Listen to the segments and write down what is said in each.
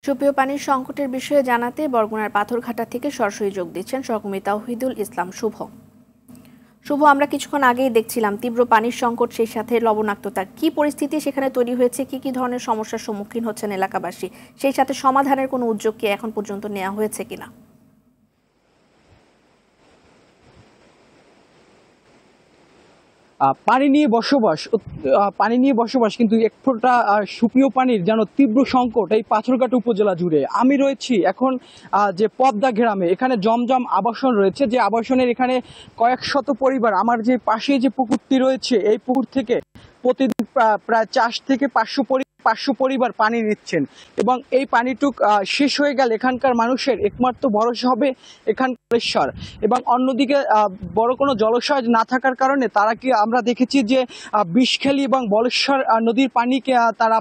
সুপেয় পানির সংকটের বিষয়ে জানাতে বরগুনার পাথরঘাটা থেকে সরাসরি যোগ দিচ্ছেন সহকর্মী তাওহিদুল ইসলাম শুভ। আমরা কিছুক্ষণ আগেই দেখছিলাম তীব্র পানির সংকট, সেই সাথে লবণাক্ততা। কি পরিস্থিতি সেখানে তৈরি হয়েছে, কি কি ধরনের সমস্যার সম্মুখীন হচ্ছেন এলাকাবাসী, সেই সাথে সমাধানের কোনো উদ্যোগ কি এখন পর্যন্ত নেওয়া হয়েছে কিনা? পানি নিয়ে বসবাস কিন্তু এক ফোঁটা সুপেয় পানির যেন তীব্র সংকট এই পাথরঘাটা উপজেলা জুড়ে। আমি রয়েছি এখন যে পদ্মা গ্রামে, এখানে জমজম আবাসন রয়েছে, যে আবাসনের এখানে কয়েক শত পরিবার, আমার যে পাশে যে পুকুরটি রয়েছে এই পুকুর থেকে প্রতিদিন প্রায় 400 থেকে 500 পরিবার পানি নিচ্ছেন, এবং এই পানিটুক শেষ হয়ে গেলে এখানকার মানুষের একমাত্র ভরসা হবে এখানকার ঈশ্বর। এবং অন্যদিকে বড় কোনো জলাশয় না থাকার কারণে তারা কি আমরা দেখেছি যে বিষখালী এবং বলেশ্বর নদীর পানিকে তারা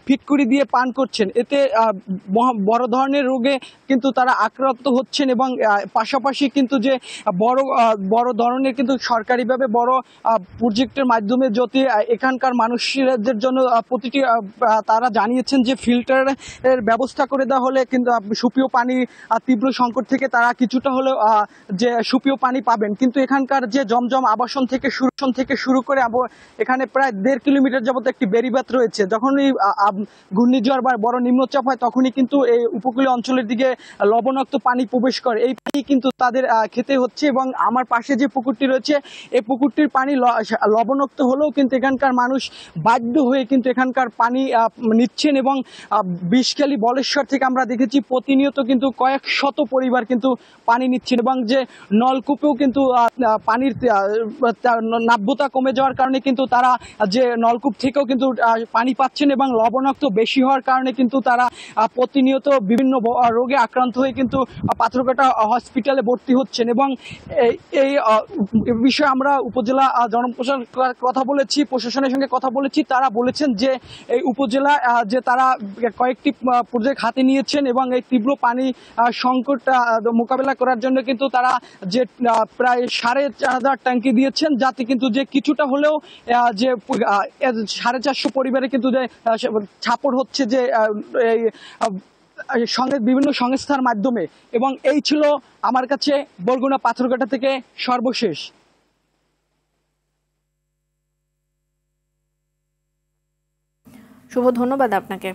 ফিটকুরি দিয়ে পান করছেন। এতে বড় ধরনের রোগে কিন্তু তারা আক্রান্ত হচ্ছেন, এবং পাশাপাশি কিন্তু যে বড় ধরনের কিন্তু সরকারিভাবে বড় প্রজেক্টের মাধ্যমে যদি এখানকার মানুষদের জন্য প্রতিটি তারা জানিয়েছেন যে ফিল্টারের ব্যবস্থা করে দেওয়া হলে কিন্তু সুপেয় পানি তীব্র সংকট থেকে তারা কিছুটা হলেও যে সুপেয় পানি পাবেন। কিন্তু এখানকার যে জমজম আবাসন থেকে শুরু করে এখানে প্রায় 1.5 কিলোমিটার যাবত একটি বেড়িবাঁধ রয়েছে। যখনই ঘূর্ণিঝড় বা বড় নিম্নচাপ হয় তখনই কিন্তু এই উপকূলীয় অঞ্চলের দিকে লবণাক্ত পানি প্রবেশ করে। এই পানি কিন্তু তাদের খেতে হচ্ছে, এবং আমার পাশে যে পুকুরটি রয়েছে এই পুকুরটির পানি লবণাক্ত হলেও কিন্তু এখানকার মানুষ বাধ্য হয়ে কিন্তু এখানকার পানি নিচ্ছেন। এবং বিষখালী বলেশ্বর থেকে আমরা দেখেছি প্রতিনিয়ত কিন্তু কয়েক শত পরিবার কিন্তু পানি নিচ্ছেন, এবং যে নলকূপেও কিন্তু পানির নাব্যতা কমে যাওয়ার কারণে কিন্তু তারা যে নলকূপ থেকেও কিন্তু পানি পাচ্ছেন, এবং লবণাক্ত বেশি হওয়ার কারণে কিন্তু তারা প্রতিনিয়ত বিভিন্ন রোগে আক্রান্ত হয়ে কিন্তু পাথরঘাটা হসপিটালে ভর্তি হচ্ছেন। এবং এই বিষয়ে আমরা উপজেলা জনপ্রশাসনের কথা বলেছি, প্রশাসনের সঙ্গে কথা বলেছি। তারা বলেছেন যে এই উপজেলা যে তারা কয়েকটি প্রজেক্ট হাতে নিয়েছেন, এবং এই তীব্র পানি সংকট মোকাবেলা করার জন্য কিন্তু তারা যে প্রায় 4,500 ট্যাঙ্কি দিয়েছেন, যাতে কিন্তু যে কিছুটা হলেও যে 450 পরিবারে কিন্তু যে ছাপড় হচ্ছে যে এই বিভিন্ন সংস্থার মাধ্যমে। এবং এই ছিল আমার কাছে বরগুনা পাথরঘাটা থেকে সর্বশেষ। শুভ, ধন্যবাদ আপনাকে।